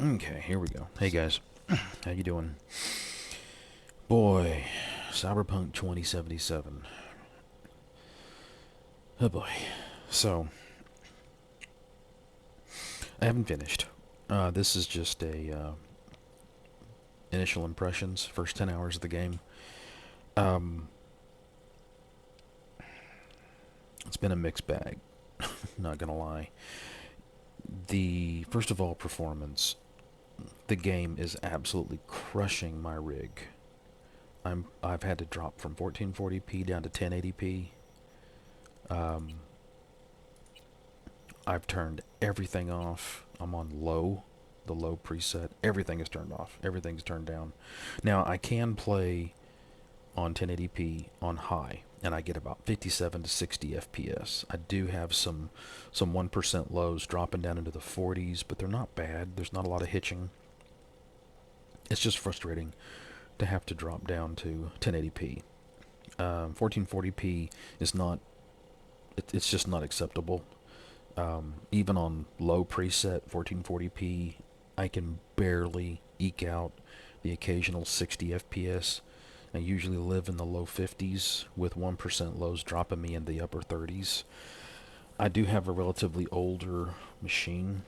Okay, here we go. Hey guys, how you doing? Boy, Cyberpunk 2077. Oh boy. So, I haven't finished. This is just a initial impressions, first 10 hours of the game. Um, it's been a mixed bag, not gonna lie. The first of all, performance. The game is absolutely crushing my rig. I've had to drop from 1440p down to 1080p. Um, I've turned everything off. I'm on low, the low preset. Everything is turned off. Everything's turned down. Now I can play on 1080p on high, and I get about 57 to 60 FPS. I do have some 1% lows dropping down into the 40s, but they're not bad. There's not a lot of hitching. It's just frustrating to have to drop down to 1080p. 1440p is not. It's just not acceptable. Even on low preset 1440p, I can barely eke out the occasional 60 FPS. I usually live in the low 50s with 1% lows dropping me in the upper 30s. I do have a relatively older machine.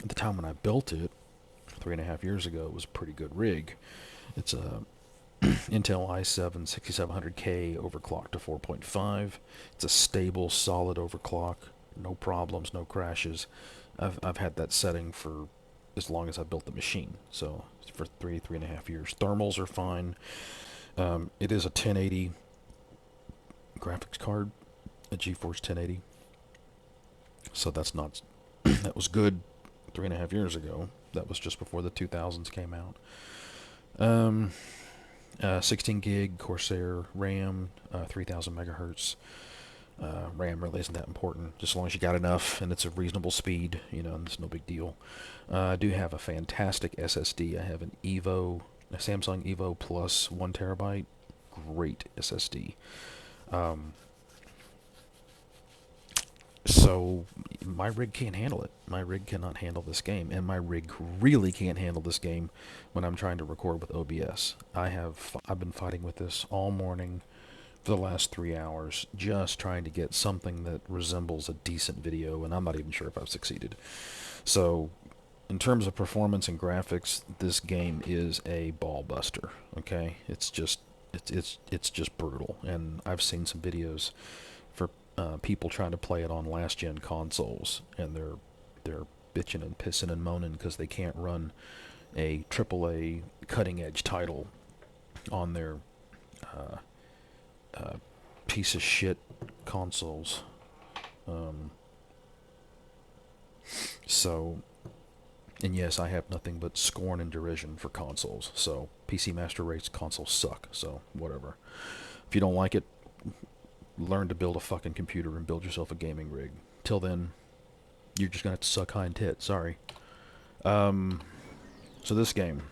At the time when I built it, 3.5 years ago, it was a pretty good rig. It's a Intel i7 6700K overclocked to 4.5. It's a stable, solid overclock. No problems, no crashes. I've had that setting for as long as I built the machine. So for 3.5 years. Thermals are fine. It is a 1080 graphics card, a GeForce 1080. So that's not. That was good 3.5 years ago. That was just before the 2000s came out. Um, 16 gig Corsair RAM, 3000 megahertz. RAM really isn't that important, just as long as you got enough and it's a reasonable speed, and it's no big deal. I do have a fantastic SSD. I have a Samsung Evo Plus 1 terabyte. Great SSD. Um, so my rig can't handle it. My rig cannot handle this game, and my rig really can't handle this game when I'm trying to record with OBS. I've been fighting with this all morning for the last 3 hours, just trying to get something that resembles a decent video, and I'm not even sure if I've succeeded. So, in terms of performance and graphics, this game is a ball buster. Okay, it's just brutal, and I've seen some videos for people trying to play it on last gen consoles, and they're bitching and pissing and moaning because they can't run a AAA cutting edge title on their uh, piece of shit consoles. Um, so, and yes, I have nothing but scorn and derision for consoles. So, PC Master Race consoles suck. So, whatever. If you don't like it, learn to build a fucking computer and build yourself a gaming rig. Till then, you're just gonna have to suck hind tit. Sorry. Um, so this game.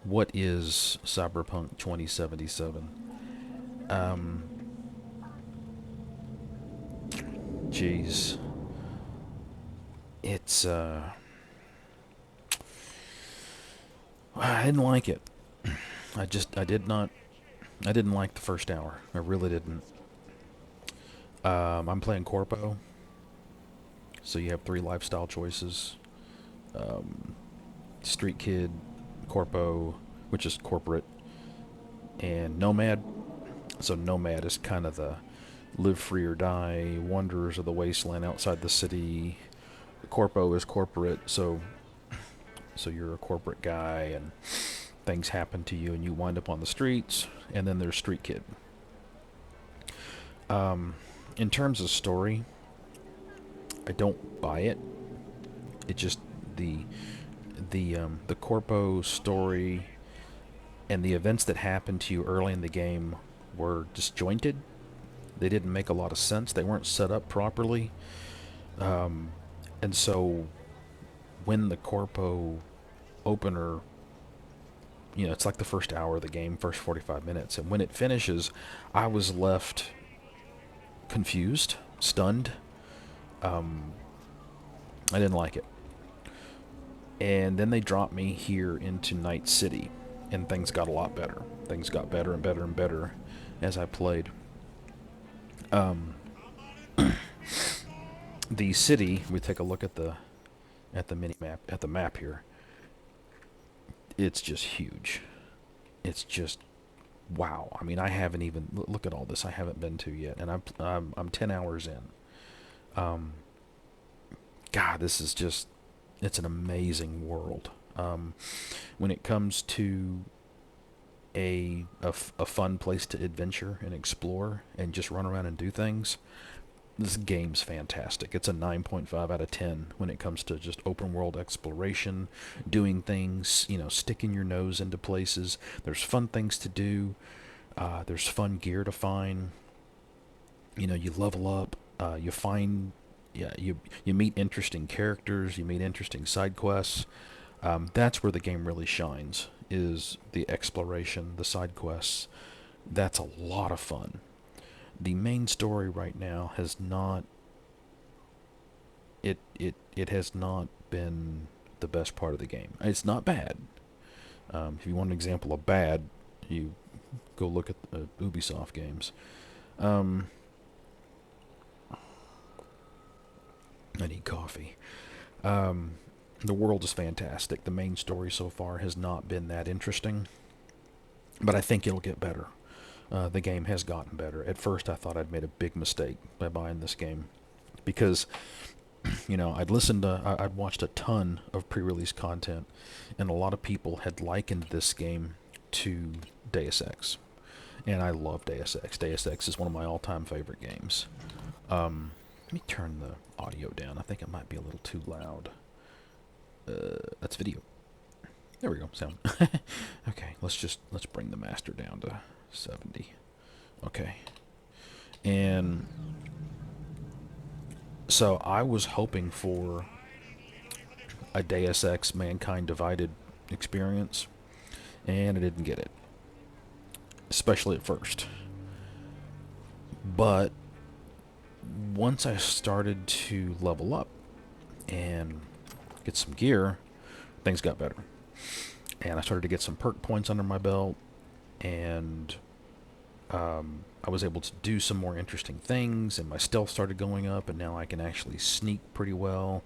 What is Cyberpunk 2077? Um, Jeez. It's, I didn't like it. I didn't like the first hour. I really didn't. I'm playing Corpo, so you have three lifestyle choices. Um, Street Kid, Corpo, which is corporate, and Nomad. So Nomad is kind of the live free or die, wanderers of the wasteland outside the city. Corpo is corporate, so you're a corporate guy and things happen to you and you wind up on the streets. And then there's Street Kid. In terms of story, I don't buy it. It just the Corpo story and the events that happened to you early in the game were disjointed. They didn't make a lot of sense. They weren't set up properly. And so when the Corpo opener, it's like the first hour of the game, first 45 minutes, and when it finishes, I was left confused, stunned. Um, I didn't like it. And then they dropped me here into Night City, and things got a lot better. Things got better and better and better as I played. Um, the city, we take a look at the mini map, at the map here. It's just huge. It's just wow. I mean, I haven't even look at all this I haven't been to yet, and I'm 10 hours in. Um, God, this is just it's an amazing world. When it comes to a fun place to adventure and explore and just run around and do things, this game's fantastic. It's a 9.5 out of 10 when it comes to just open world exploration, doing things, sticking your nose into places. There's fun things to do. There's fun gear to find. You level up. You find, yeah, you meet interesting characters. You meet interesting side quests. That's where the game really shines. Is the exploration, the side quests. That's a lot of fun. The main story right now has not it has not been the best part of the game. It's not bad. If you want an example of bad, you go look at the Ubisoft games. Um, I need coffee. The world is fantastic. The main story so far has not been that interesting, but I think it'll get better. The game has gotten better. At first, I thought I'd made a big mistake by buying this game because I'd watched a ton of pre-release content, and a lot of people had likened this game to Deus Ex, and I love Deus Ex. Deus Ex is one of my all-time favorite games. Let me turn the audio down. I think it might be a little too loud. That's video. There we go. Sound. Okay, let's bring the master down to 70. Okay. And so I was hoping for a Deus Ex Mankind Divided experience, and I didn't get it, especially at first. But once I started to level up and get some gear, things got better. And I started to get some perk points under my belt, and I was able to do some more interesting things, and my stealth started going up, and now I can actually sneak pretty well,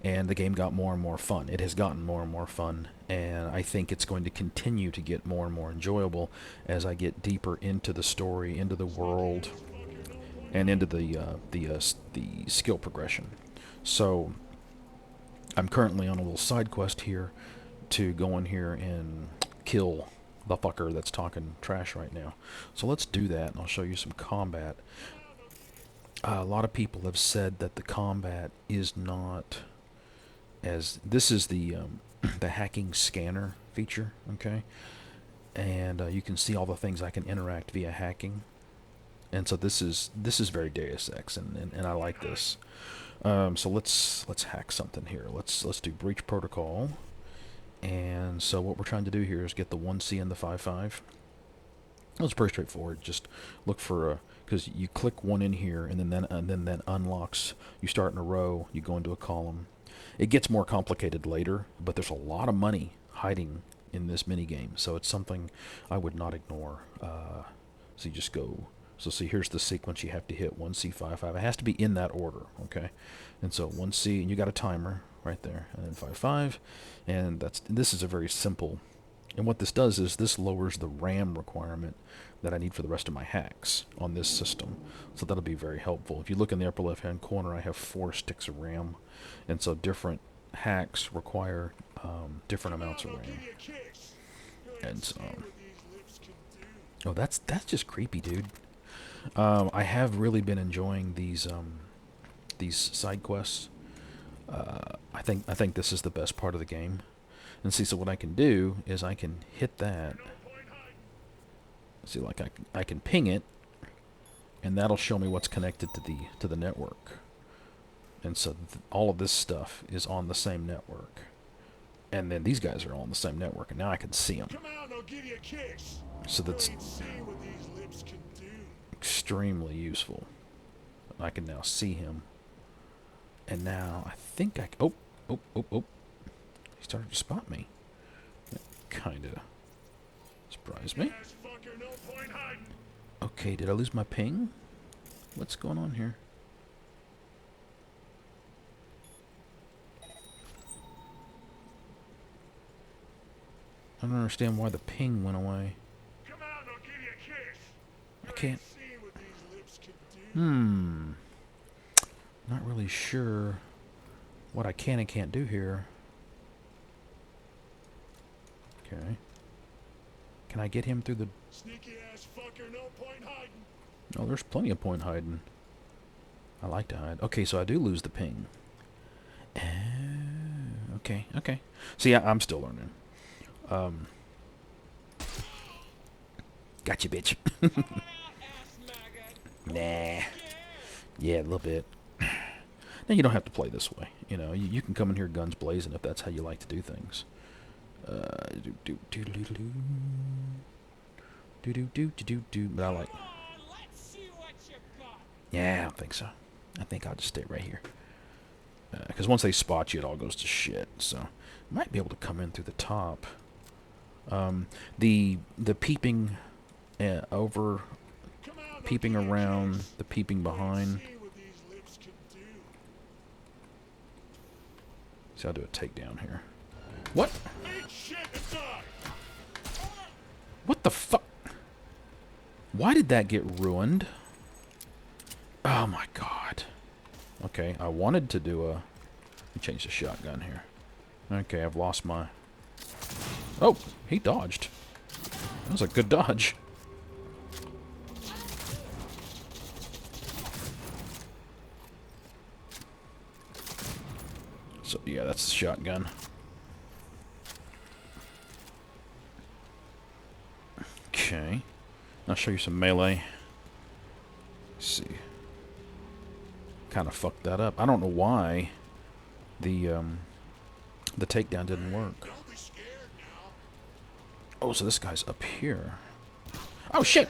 and the game got more and more fun. It has gotten more and more fun, and I think it's going to continue to get more and more enjoyable as I get deeper into the story, into the world, and into the skill progression. So I'm currently on a little side quest here to go in here and kill the fucker that's talking trash right now. So let's do that, and I'll show you some combat. A lot of people have said that the combat is not as... This is the the hacking scanner feature, okay? And you can see all the things I can interact via hacking. And so this is very Deus Ex, and I like this. So let's hack something here. Let's do breach protocol. And so what we're trying to do here is get the 1C and the 5.5. It's pretty straightforward. Just look for because you click one in here, and then that unlocks. You start in a row. You go into a column. It gets more complicated later, but there's a lot of money hiding in this mini game, so it's something I would not ignore. So you just go. So see, here's the sequence you have to hit: 1C, 5.5. It has to be in that order, okay? And so 1C, and you got a timer right there, and then 5.5, and this is a very simple. And what this does is this lowers the RAM requirement that I need for the rest of my hacks on this system. So that'll be very helpful. If you look in the upper left-hand corner, I have 4 sticks of RAM, and so different hacks require different amounts of RAM. And so, oh, that's just creepy, dude. I have really been enjoying these side quests. I think this is the best part of the game. And see, so what I can do is I can hit that. See, like I can ping it, and that'll show me what's connected to the network. And so all of this stuff is on the same network. And then these guys are all on the same network, and now I can see them. So that's extremely useful. I can now see him. And now I think I... Oh, oh, oh, oh. He started to spot me. That kind of surprised me. Okay, did I lose my ping? What's going on here? I don't understand why the ping went away. Come out and I'll give you a kiss. I can't... See what these lips can do. Not really sure what I can and can't do here. Okay. Can I get him through the... Sneaky ass fucker, no point hiding. Oh, there's plenty of point hiding. I like to hide. Okay, so I do lose the ping. Okay, okay. See, I'm still learning. Gotcha, bitch. Nah. Yeah, a little bit. Now, you don't have to play this way. You know, you can come in here guns blazing if that's how you like to do things. But I like... Yeah, I don't think so. I think I'll just stay right here. Because once they spot you, it all goes to shit. So, I might be able to come in through the top. The peeping over, peeping around, the peeping behind. See, I'll do a takedown here. What? What the fuck? Why did that get ruined? Oh my god. Okay, I wanted to do a... Let me change the shotgun here. Okay, I've lost my... Oh, he dodged. That was a good dodge. So, yeah, that's the shotgun. Okay. I'll show you some melee. Let's see. Kind of fucked that up. I don't know why the takedown didn't work. Oh, so this guy's up here. Oh, shit!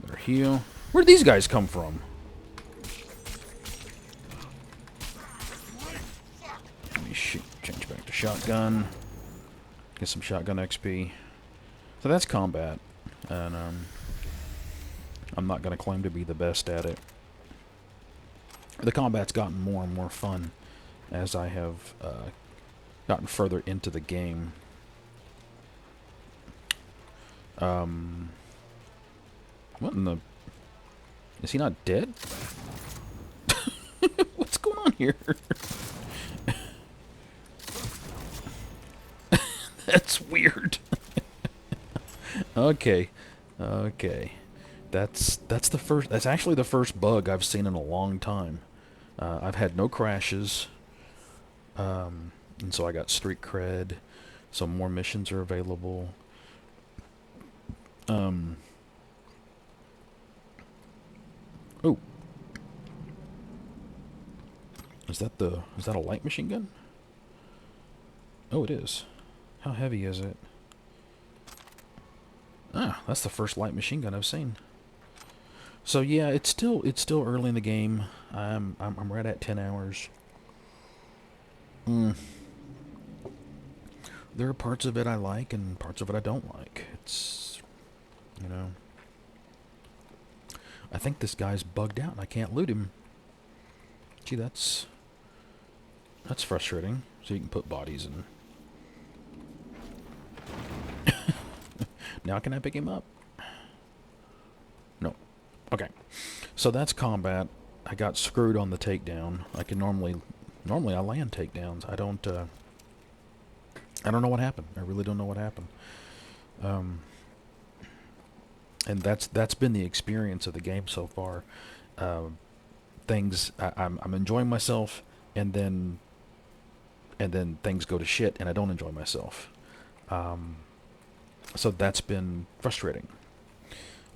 Better heal. Where'd these guys come from? Let me change back to shotgun. Get some shotgun XP. So that's combat. And, I'm not going to claim to be the best at it. The combat's gotten more and more fun as I have gotten further into the game. What in the... Is he not dead? What's going on here? That's weird. Okay. Okay. That's the first... That's actually the first bug I've seen in a long time. I've had no crashes. And so I got street cred. Some more missions are available. Oh. Is that a light machine gun? Oh, it is. How heavy is it? Ah, that's the first light machine gun I've seen. So yeah, it's still early in the game. I'm right at 10 hours. There are parts of it I like and parts of it I don't like. It's, you know, I think this guy's bugged out and I can't loot him. Gee, that's frustrating. So you can put bodies in. Now can I pick him up? No. Okay. So that's combat. I got screwed on the takedown. I can normally I land takedowns. I don't know what happened. I really don't know what happened. And that's been the experience of the game so far. I'm enjoying myself, and then things go to shit, and I don't enjoy myself. So that's been frustrating.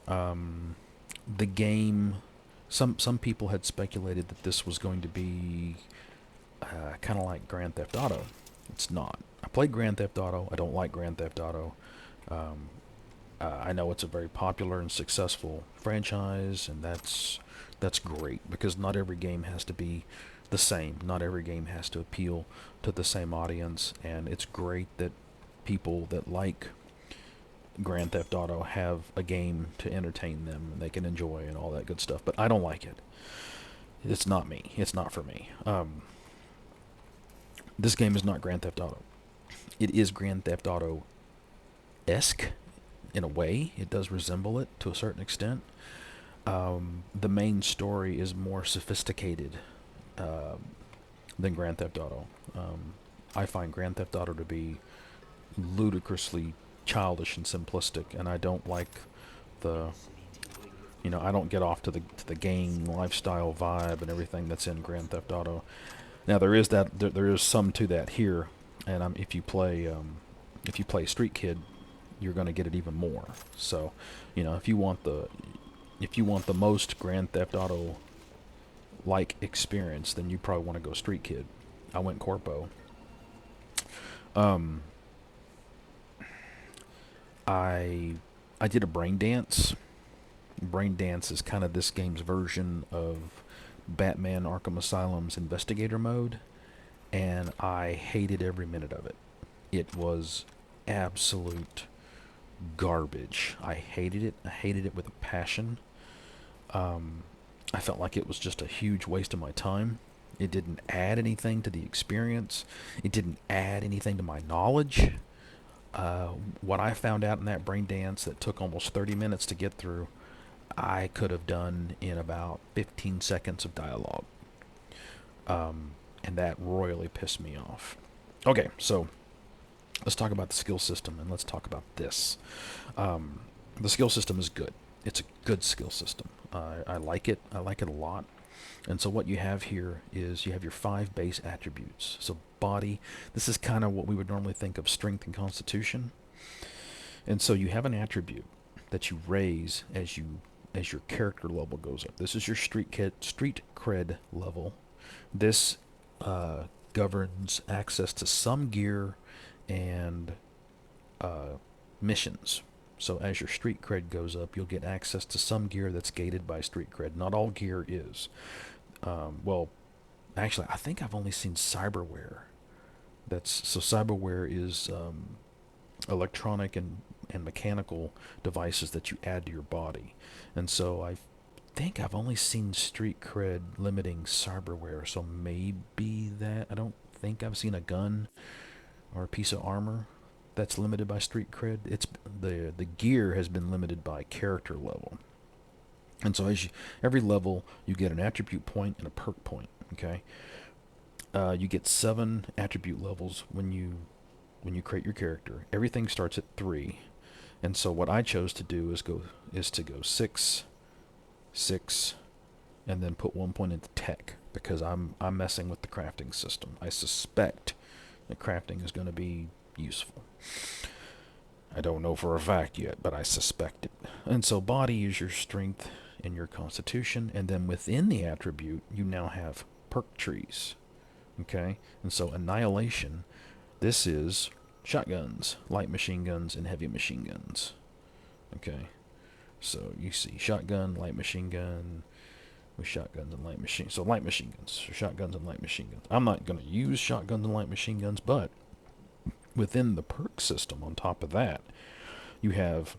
The game, some people had speculated that this was going to be kind of like Grand Theft Auto. It's not. I played Grand Theft Auto. I don't like Grand Theft Auto. I know it's a very popular and successful franchise, and that's great because not every game has to be the same. Not every game has to appeal to the same audience, and it's great that people that like Grand Theft Auto have a game to entertain them and they can enjoy and all that good stuff. But I don't like it. It's not me. It's not for me. This game is not Grand Theft Auto. It is Grand Theft Auto esque in a way. It does resemble it to a certain extent. The main story is more sophisticated than Grand Theft Auto. I find Grand Theft Auto to be ludicrously childish and simplistic, and I don't like the, I don't get off to the gang lifestyle vibe and everything that's in Grand Theft Auto. Now there is there is some to that here, and if you play Street Kid, you're going to get it even more. So, if you want the most Grand Theft Auto like experience, then you probably want to go Street Kid. I went Corpo. I did a brain dance. Brain dance is kind of this game's version of Batman Arkham Asylum's investigator mode, and I hated every minute of it. It was absolute garbage. I hated it. I hated it with a passion. I felt like it was just a huge waste of my time. It didn't add anything to the experience. It didn't add anything to my knowledge. What I found out in that brain dance that took almost 30 minutes to get through, I could have done in about 15 seconds of dialogue. And that royally pissed me off. Okay, so let's talk about the skill system, and let's talk about this. The skill system is good. It's a good skill system. I like it. I like it a lot. And so what you have here is you have your 5 base attributes. So body, this is kind of what we would normally think of strength and constitution. And so you have an attribute that you raise as your character level goes up. This is your street cred level. This governs access to some gear and missions. So as your street cred goes up, you'll get access to some gear that's gated by street cred. Not all gear is. Actually, I think I've only seen cyberware. So cyberware is electronic and mechanical devices that you add to your body. And so I think I've only seen street cred limiting cyberware. So maybe that. I don't think I've seen a gun or a piece of armor that's limited by street cred. It's the gear has been limited by character level. And so every level you get an attribute point and a perk point. Okay. You get 7 attribute levels when you create your character. Everything starts at 3. And so what I chose to do is to go 6, 6, and then put 1 point into tech, because I'm messing with the crafting system. I suspect that crafting is going to be useful. I don't know for a fact yet, but I suspect it. And so body is your strength and your constitution, and then within the attribute you now have perk trees. Okay? And so annihilation, this is shotguns, light machine guns, and heavy machine guns. Okay? So you see shotgun, light machine gun, with shotguns and light machine. So light machine guns, so shotguns and light machine guns. I'm not going to use shotguns and light machine guns, but within the perk system on top of that, you have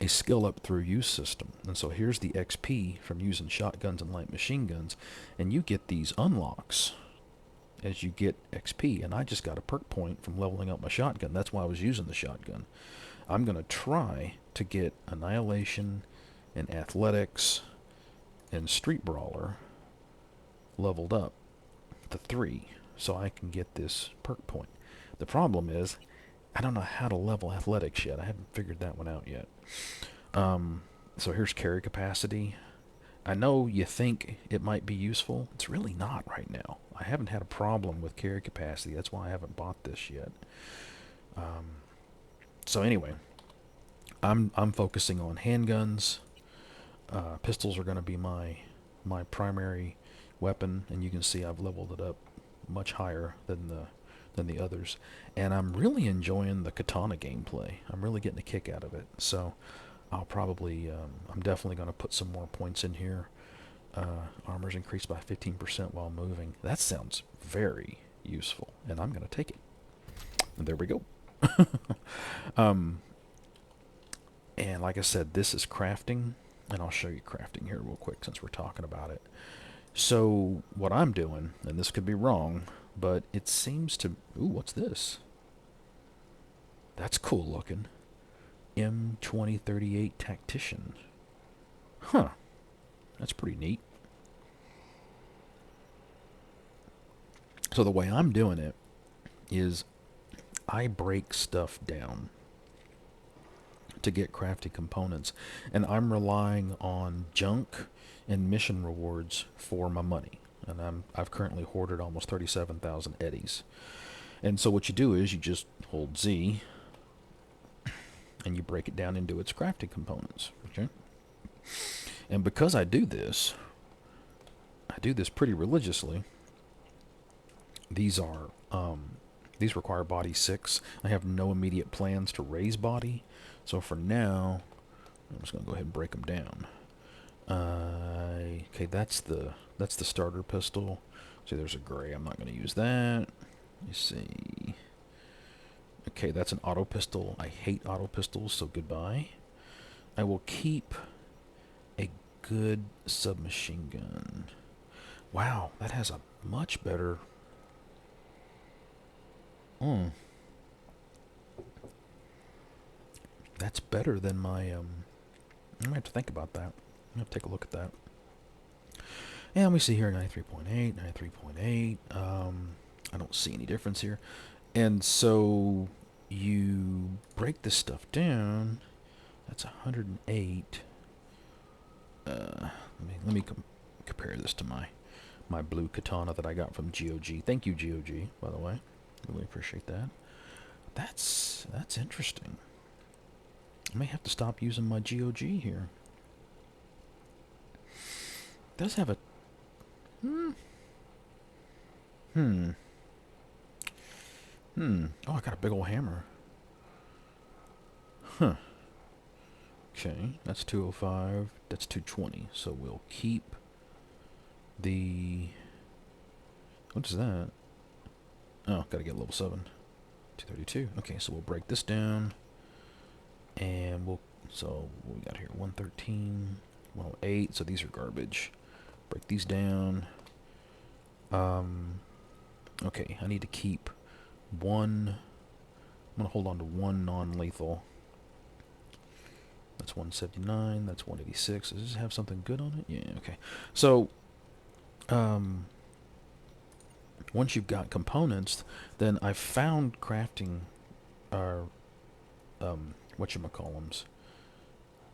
a skill up through use system. And so here's the XP from using shotguns and light machine guns, and you get these unlocks as you get XP. And I just got a perk point from leveling up my shotgun. That's why I was using the shotgun. I'm going to try to get Annihilation and Athletics and Street Brawler leveled up to 3 so I can get this perk point. The problem is, I don't know how to level Athletics yet. I haven't figured that one out yet. So here's carry capacity. I know you think it might be useful. It's really not right now. I haven't had a problem with carry capacity. That's why I haven't bought this yet. So anyway, I'm focusing on handguns. Pistols are going to be my primary weapon, and you can see I've leveled it up much higher than than the others. And I'm really enjoying the katana gameplay. I'm really getting a kick out of it. So I'll probably, I'm definitely going to put some more points in here. Armor's increased by 15% while moving. That sounds very useful, and I'm going to take it. And there we go. um, and like I said, this is crafting, and I'll show you crafting here real quick since we're talking about it. So what I'm doing, and this could be wrong, but it seems to... Ooh, what's this? That's cool looking. M2038 Tactician. Huh. That's pretty neat. So the way I'm doing it is I break stuff down to get crafty components, and I'm relying on junk and mission rewards for my money. And I've currently hoarded almost 37,000 eddies. And so what you do is you just hold Z and you break it down into its crafting components. Okay? And because I do this pretty religiously. These require body 6. I have no immediate plans to raise body, so for now, I'm just gonna go ahead and break them down. Okay, that's the starter pistol. See, there's a gray. I'm not gonna use that. You see. Okay, that's an auto pistol. I hate auto pistols, so goodbye. I will keep a good submachine gun. Wow, that has a much better... That's better than my, I'm gonna have to think about that. I'm gonna have to take a look at that. And we see here 93.8, 93.8. I don't see any difference here. And so you break this stuff down. That's 108. Let me compare this to my blue katana that I got from GOG. Thank you, GOG, by the way. Really appreciate that. That's interesting. I may have to stop using my GOG here. It does have a... Oh, I got a big old hammer. Huh. Okay, that's 205. That's 220. So we'll keep the... What is that? Oh, gotta get level 7. 232. Okay, so we'll break this down. And we'll... So, what we got here? 113, 108. So these are garbage. Break these down. Okay, I need to keep one... I'm gonna hold on to one non-lethal. That's 179. That's 186. Does this have something good on it? Yeah, okay. So, once you've got components, then I've found crafting, whatchamacallums.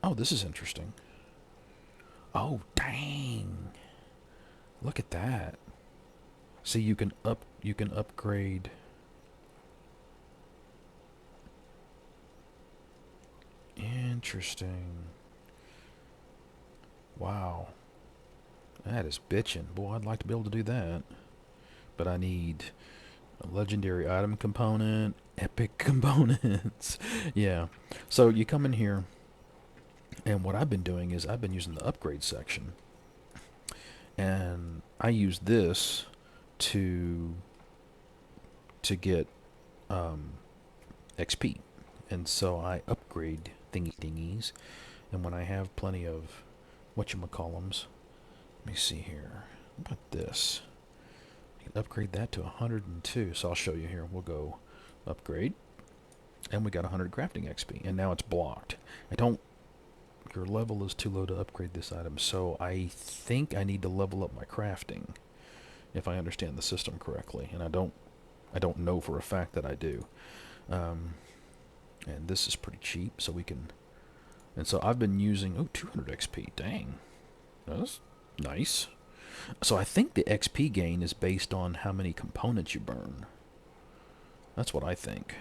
Oh, this is interesting. Oh, dang. Look at that. See, you can upgrade. Interesting. Wow. That is bitchin'. Boy, I'd like to be able to do that. But I need a legendary item component, epic components. Yeah. So you come in here, and what I've been doing is I've been using the upgrade section. And I use this to get XP. And so I upgrade thingies. And when I have plenty of whatchamacallums, let me see here. What about this? I can upgrade that to 102. So I'll show you here. We'll go upgrade. And we got 100 crafting XP. And now it's blocked. Your level is too low to upgrade this item. So I think I need to level up my crafting, if I understand the system correctly. And I don't know for a fact that I do. And this is pretty cheap, so we can... And so I've been using... 200 XP. Dang. That's nice. So I think the XP gain is based on how many components you burn. That's what I think.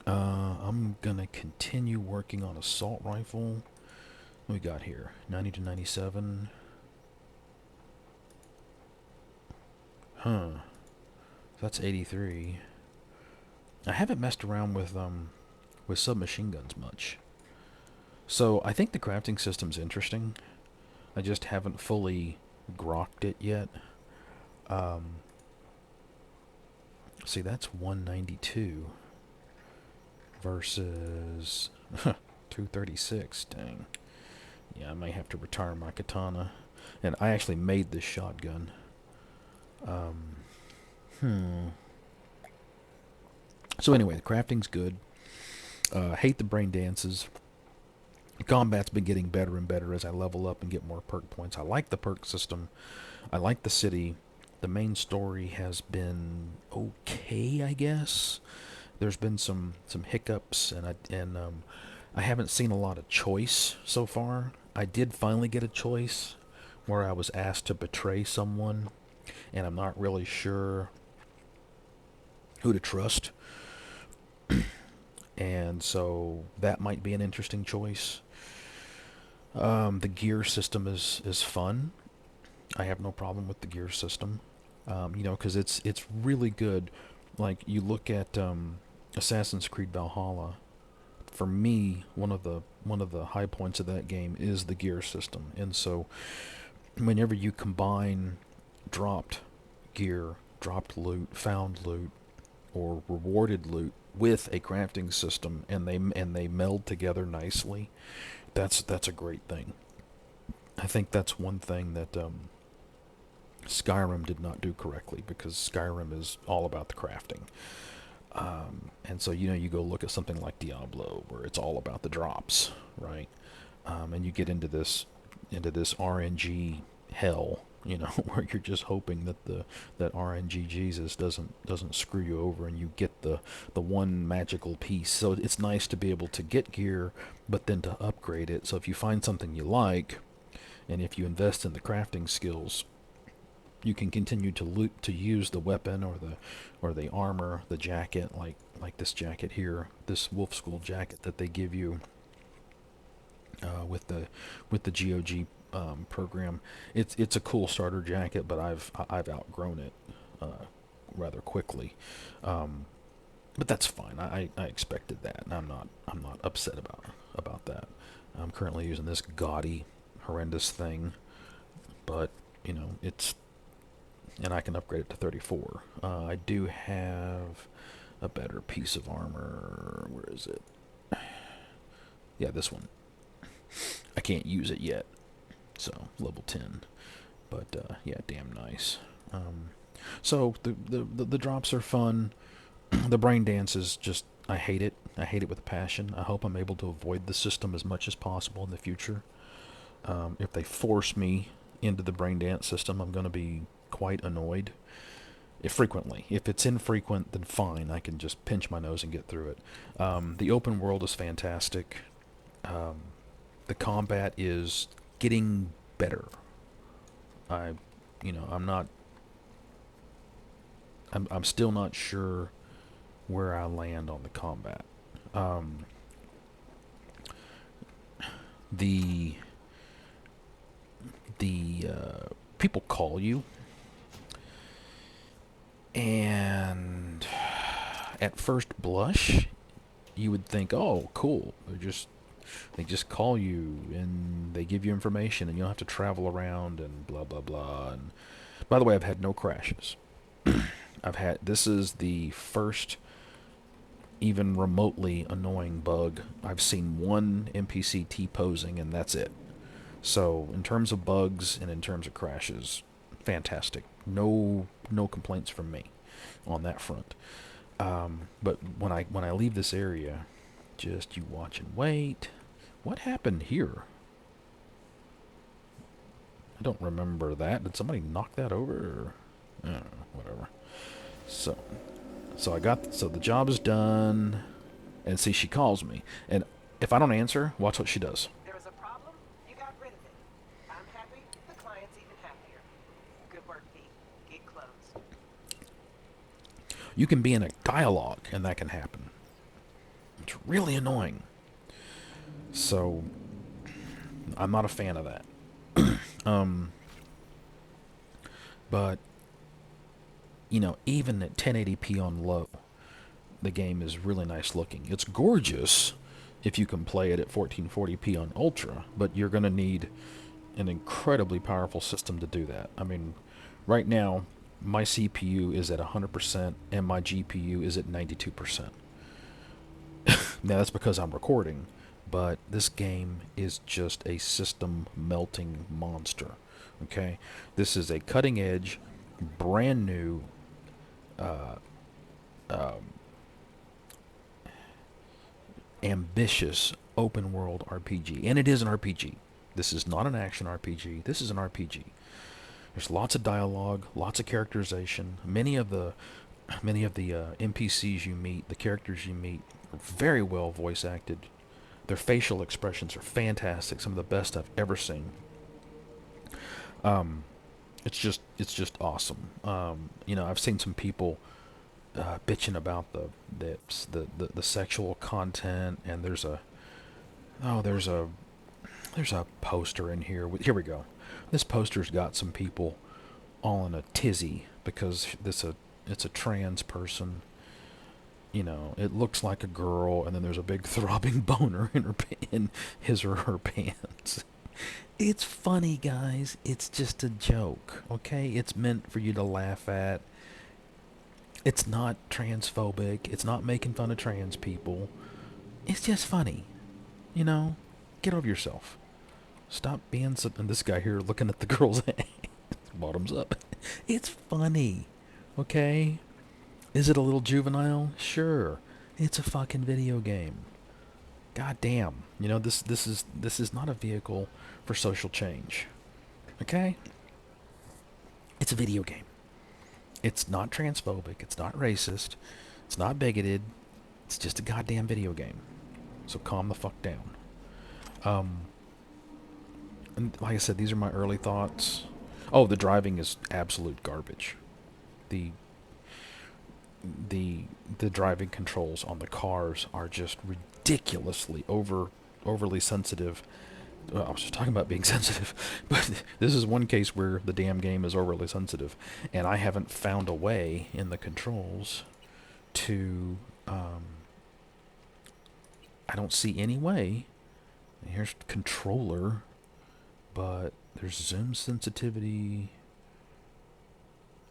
I'm gonna continue working on assault rifle. What we got here? 90 to 97. Huh. That's 83. I haven't messed around with submachine guns much. So I think the crafting system's interesting. I just haven't fully grokked it yet. Um, see, that's 192 versus 236. Dang. Yeah, I may have to retire my katana. And I actually made this shotgun. Um, hmm. So anyway, the crafting's good. Hate the brain dances. The combat's been getting better and better as I level up and get more perk points. I like the perk system. I like the city. The main story has been okay, I guess. There's been some hiccups, and I haven't seen a lot of choice so far. I did finally get a choice where I was asked to betray someone, and I'm not really sure who to trust. And so that might be an interesting choice. The gear system is fun. I have no problem with the gear system. Because it's really good. Like you look at Assassin's Creed Valhalla. For me, one of the high points of that game is the gear system, and so whenever you combine dropped gear, dropped loot, found loot, or rewarded loot with a crafting system, and they meld together nicely, that's a great thing. I think that's one thing that Skyrim did not do correctly, because Skyrim is all about the crafting. And so you go look at something like Diablo, where it's all about the drops, right? And you get into this RNG hell, where you're just hoping that RNG Jesus doesn't screw you over, and you get the one magical piece. So it's nice to be able to get gear, but then to upgrade it. So if you find something you like, and if you invest in the crafting skills, you can continue to use the weapon or the armor, the jacket, like this jacket here, this Wolf School jacket that they give you with the GOG program. It's a cool starter jacket, but I've outgrown it rather quickly. But that's fine. I expected that, and I'm not upset about that. I'm currently using this gaudy, horrendous thing, but it's, and I can upgrade it to 34. I do have a better piece of armor. Where is it? Yeah, this one. I can't use it yet, so level 10. But yeah, damn nice. So the drops are fun. The brain dance is just, I hate it. I hate it with a passion. I hope I'm able to avoid the system as much as possible in the future. If they force me into the brain dance system, I'm going to be quite annoyed. If it's infrequent, then fine. I can just pinch my nose and get through it. The open world is fantastic. The combat is getting better. I, I'm not. I'm still not sure where I land on the combat. The people call you, and at first blush, you would think, oh, cool. They just call you and they give you information, and you don't have to travel around and blah blah blah. And by the way, I've had no crashes. This is the first even remotely annoying bug. I've seen one NPC T-posing, and that's it. So in terms of bugs and in terms of crashes, fantastic. No complaints from me on that front. But when I leave this area, just you watch and wait. What happened here? I don't remember that. Did somebody knock that over? Or, I don't know, whatever. So the job is done, and see, she calls me, and if I don't answer, watch what she does. There was a problem, you got rid of it. I'm happy, the client's even happier. Good work, Pete. Get closed. You can be in a dialogue, and that can happen. It's really annoying. So I'm not a fan of that. But you know, even at 1080p on low, the game is really nice looking. It's gorgeous if you can play it at 1440p on ultra, but you're going to need an incredibly powerful system to do that. I mean, right now, my CPU is at 100% and my GPU is at 92%. Now, that's because I'm recording, but this game is just a system melting monster. Okay? This is a cutting edge, brand new, ambitious open world RPG. And it is an RPG. This is not an action RPG. This is an RPG. There's lots of dialogue, lots of characterization. Many of the NPCs you meet, the characters you meet, are very well voice acted. Their facial expressions are fantastic. Some of the best I've ever seen. It's just awesome. You know, I've seen some people bitching about the sexual content, and there's a poster in here. Here we go. This poster's got some people all in a tizzy because it's a trans person. You know, it looks like a girl, and then there's a big throbbing boner in his or her pants. It's funny, guys. It's just a joke, okay? It's meant for you to laugh at. It's not transphobic. It's not making fun of trans people. It's just funny. You know? Get over yourself. Stop being so... And this guy here looking at the girl's bottoms up. It's funny. Okay? Is it a little juvenile? Sure. It's a fucking video game. God damn. You know, this is not a vehicle for social change. Okay? It's a video game. It's not transphobic. It's not racist. It's not bigoted. It's just a goddamn video game. So calm the fuck down. And like I said, these are my early thoughts. Oh, the driving is absolute garbage. The the driving controls on the cars are just ridiculously overly sensitive. Well, I was just talking about being sensitive, but this is one case where the damn game is overly sensitive, and I haven't found a way in the controls to. I don't see any way. Here's controller, but there's zoom sensitivity,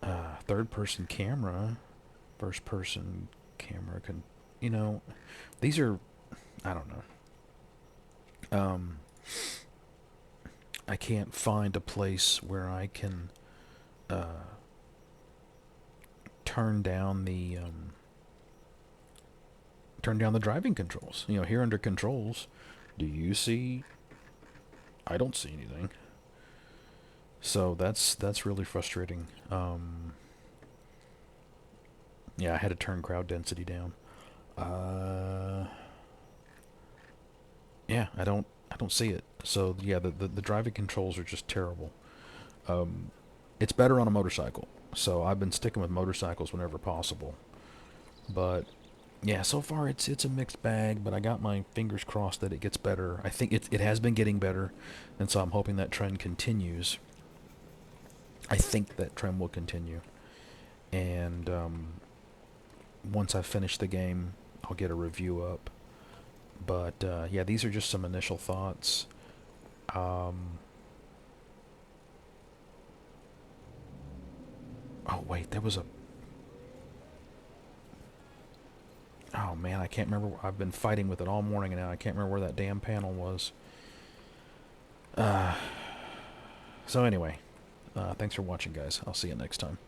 third-person camera, first-person camera can, you know, these are, I don't know. I can't find a place where I can turn down the driving controls. You know, here under controls, do you see? I don't see anything. So that's really frustrating. Yeah, I had to turn crowd density down. Yeah, I don't see it. So yeah, the driving controls are just terrible. It's better on a motorcycle. So I've been sticking with motorcycles whenever possible. But yeah, so far it's a mixed bag, but I got my fingers crossed that it gets better. I think it has been getting better, and so I'm hoping that trend continues. I think that trend will continue. And once I finish the game, I'll get a review up. But yeah, these are just some initial thoughts. Oh wait, there was a... Oh man, I can't remember. I've been fighting with it all morning and now I can't remember where that damn panel was. So anyway, thanks for watching, guys. I'll see you next time.